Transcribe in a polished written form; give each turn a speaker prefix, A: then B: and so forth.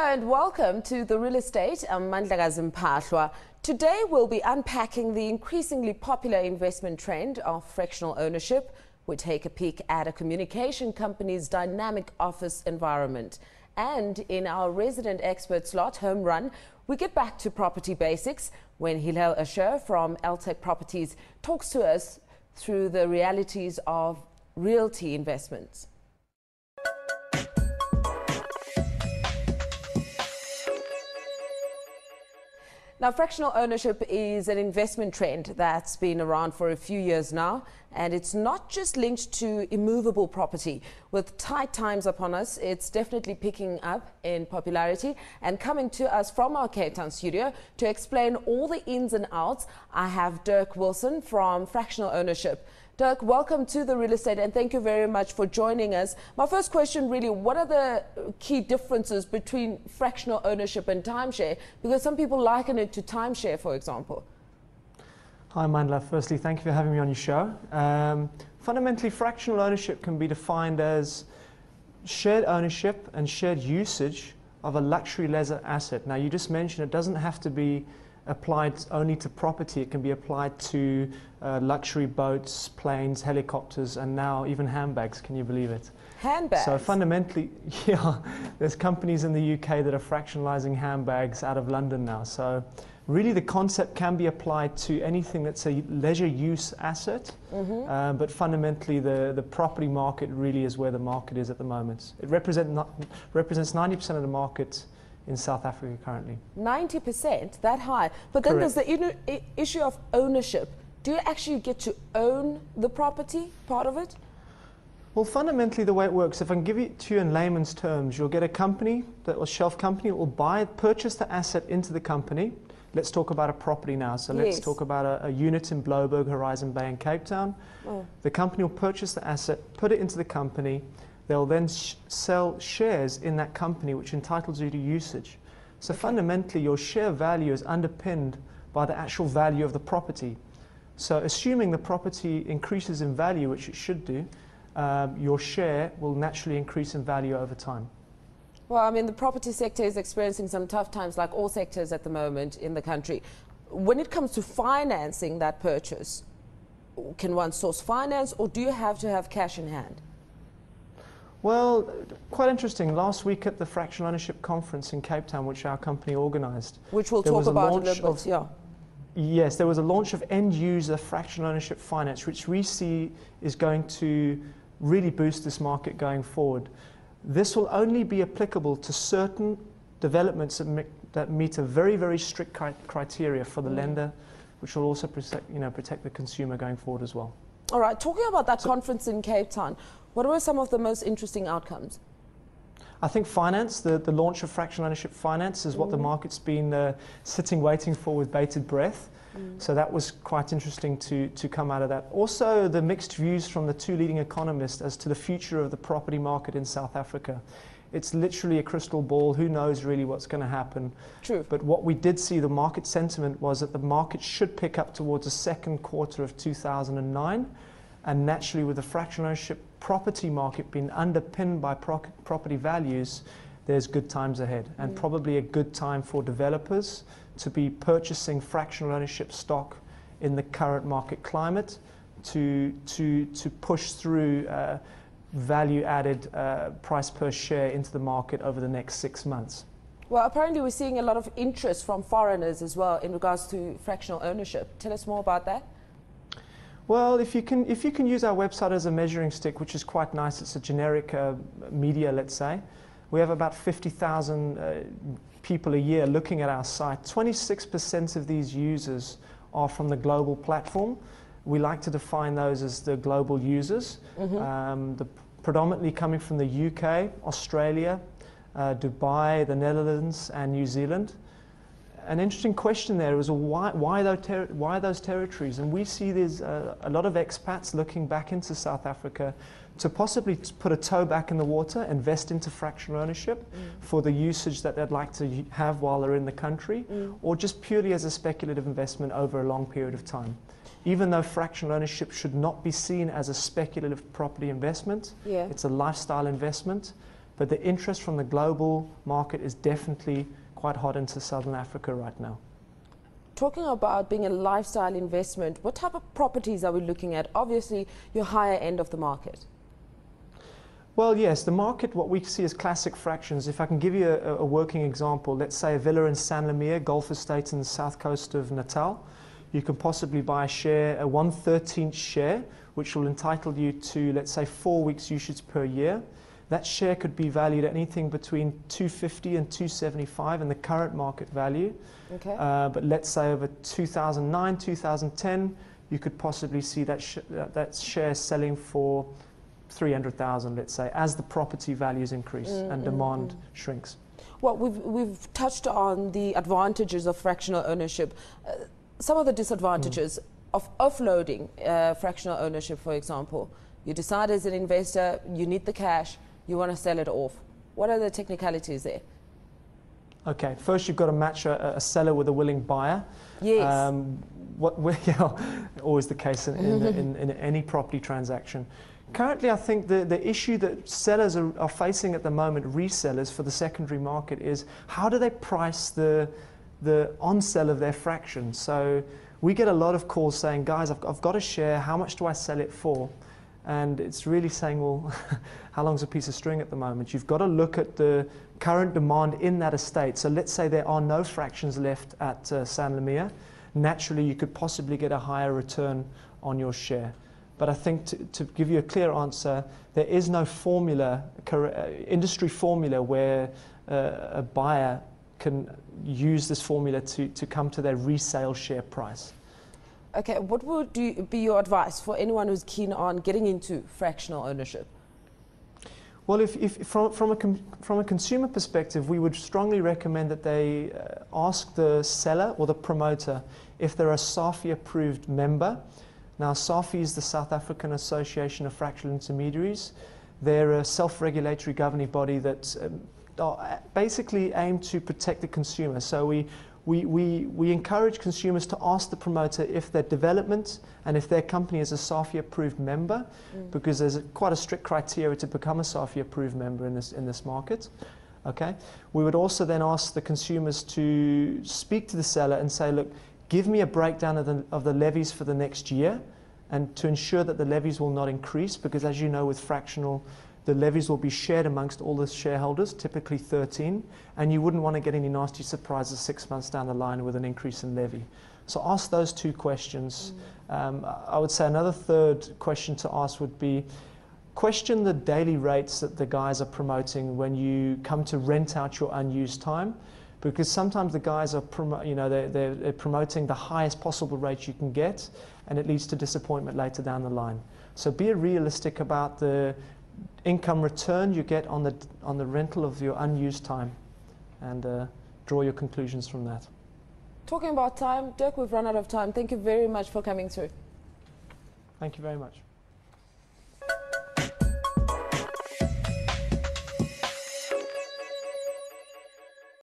A: and welcome to The Real Estate. I'm Mandlakazi Mpahlwa. Today we'll be unpacking the increasingly popular investment trend of fractional ownership. We take a peek at a communication company's dynamic office environment. And in our resident expert slot, Home Run, we get back to property basics when Hilal Asher from LTech Properties talks to us through the realities of realty investments. Now, fractional ownership is an investment trend that's been around for a few years now, and it's not just linked to immovable property. With tight times upon us, it's definitely picking up in popularity. And coming to us from our Cape Town studio to explain all the ins and outs, I have Dirk Wilson from Fractional Ownership. Dirk, welcome to The Real Estate, and thank you very much for joining us. My first question really, what are the key differences between fractional ownership and timeshare? Because some people liken it to timeshare, for example.
B: Hi, Mandla. Firstly, thank you for having me on your show. Fundamentally, fractional ownership can be defined as shared ownership and shared usage of a luxury leisure asset. Now, you just mentioned it doesn't have to be applied only to property. It can be applied to luxury boats, planes, helicopters, and now even handbags. Can you believe it?
A: Handbags?
B: So fundamentally, yeah, there's companies in the UK that are fractionalizing handbags out of London now. So really the concept can be applied to anything that's a leisure use asset, but fundamentally the property market really is where the market is at the moment. It represents 90% of the market in South Africa currently. 90%?
A: That high? But then
B: Correct.
A: There's the issue of ownership. Do you actually get to own the property, part of it?
B: Well, fundamentally the way it works, if I can give it to you in layman's terms, you'll get a company, that will shelf company, will purchase the asset into the company. Let's talk about a property now. So let's talk about a unit in Bloberg, Horizon Bay in Cape Town. The company will purchase the asset, put it into the company. They'll then sell shares in that company, which entitles you to usage. So fundamentally, your share value is underpinned by the actual value of the property. So assuming the property increases in value, which it should do, your share will naturally increase in value over time.
A: Well, I mean, the property sector is experiencing some tough times, like all sectors at the moment in the country. When it comes to financing that purchase, can one source finance, or do you have to have cash in hand?
B: Well, quite interesting. Last week at the Fractional Ownership Conference in Cape Town, which our company organised,
A: which we'll talk about in a little bit, yeah.
B: Yes, there was a launch of end-user fractional ownership finance, which we see is going to really boost this market going forward. This will only be applicable to certain developments that meet a very, very strict criteria for the lender, which will also protect the consumer going forward as well.
A: All right, talking about that conference in Cape Town, what were some of the most interesting outcomes?
B: I think finance, the launch of fractional ownership finance is what the market's been sitting waiting for with bated breath. So that was quite interesting to come out of that. Also, the mixed views from the two leading economists as to the future of the property market in South Africa. It's literally a crystal ball. Who knows really what's going to happen?
A: True.
B: But what we did see, the market sentiment was that the market should pick up towards the second quarter of 2009. And naturally, with the fractional ownership property market being underpinned by property values, there's good times ahead, and probably a good time for developers to be purchasing fractional ownership stock in the current market climate to push through value-added price per share into the market over the next 6 months.
A: Well, apparently we're seeing a lot of interest from foreigners as well in regards to fractional ownership. Tell us more about that.
B: Well, if you can use our website as a measuring stick, which is quite nice, it's a generic media, let's say. We have about 50,000 people a year looking at our site. 26% of these users are from the global platform. We like to define those as the global users, predominantly coming from the UK, Australia, Dubai, the Netherlands, and New Zealand. An interesting question there was why those territories? And we see there's a lot of expats looking back into South Africa to possibly put a toe back in the water, invest into fractional ownership for the usage that they'd like to have while they're in the country, or just purely as a speculative investment over a long period of time. Even though fractional ownership should not be seen as a speculative property investment, it's a lifestyle investment. But the interest from the global market is definitely quite hot into Southern Africa right now.
A: Talking about being a lifestyle investment, what type of properties are we looking at? Obviously, your higher end of the market.
B: Well, yes, the market, what we see as classic fractions. If I can give you a working example, let's say a villa in San Lemire, Gulf Estate in the south coast of Natal. You can possibly buy a share, a 1/13th share, which will entitle you to, let's say, 4 weeks usage per year. That share could be valued at anything between 250 and 275 in the current market value.
A: Okay.
B: But let's say over 2009, 2010, you could possibly see that share selling for 300,000, let's say, as the property values increase and demand shrinks.
A: Well, we've touched on the advantages of fractional ownership. Some of the disadvantages of offloading fractional ownership, for example. You decide as an investor, you need the cash, you want to sell it off. What are the technicalities there?
B: Okay, first you've got to match a seller with a willing buyer.
A: Yes.
B: Always the case in any property transaction. Currently, I think the issue that sellers are facing at the moment, resellers for the secondary market, is how do they price the on-sell of their fraction? So we get a lot of calls saying, guys, I've got a share, how much do I sell it for? And it's really saying, well, how long's a piece of string at the moment? You've got to look at the current demand in that estate. So let's say there are no fractions left at San Lemire. Naturally, you could possibly get a higher return on your share. But I think to give you a clear answer, there is no formula, industry formula where a buyer can use this formula to come to their resale share price.
A: Okay, what would be your advice for anyone who's keen on getting into fractional ownership?
B: Well, from a consumer perspective, we would strongly recommend that they ask the seller or the promoter if they're a SAFI-approved member. Now, SAFI is the South African Association of Fractional Intermediaries. They're a self-regulatory governing body that basically aim to protect the consumer. So we encourage consumers to ask the promoter if their development and if their company is a SAFI-approved member, because there's quite a strict criteria to become a SAFI-approved member in this market. Okay. We would also then ask the consumers to speak to the seller and say, look, give me a breakdown of the levies for the next year, and to ensure that the levies will not increase, because as you know, with fractional, the levies will be shared amongst all the shareholders, typically 13, and you wouldn't want to get any nasty surprises 6 months down the line with an increase in levy. So ask those two questions. I would say another third question to ask would be, question the daily rates that the guys are promoting when you come to rent out your unused time, because sometimes the guys are they're promoting the highest possible rate you can get, and it leads to disappointment later down the line. So be realistic about the income return you get on the rental of your unused time, and draw your conclusions from that.
A: Talking about time, Dirk, we've run out of time. Thank you very much for coming through.
B: Thank you very much.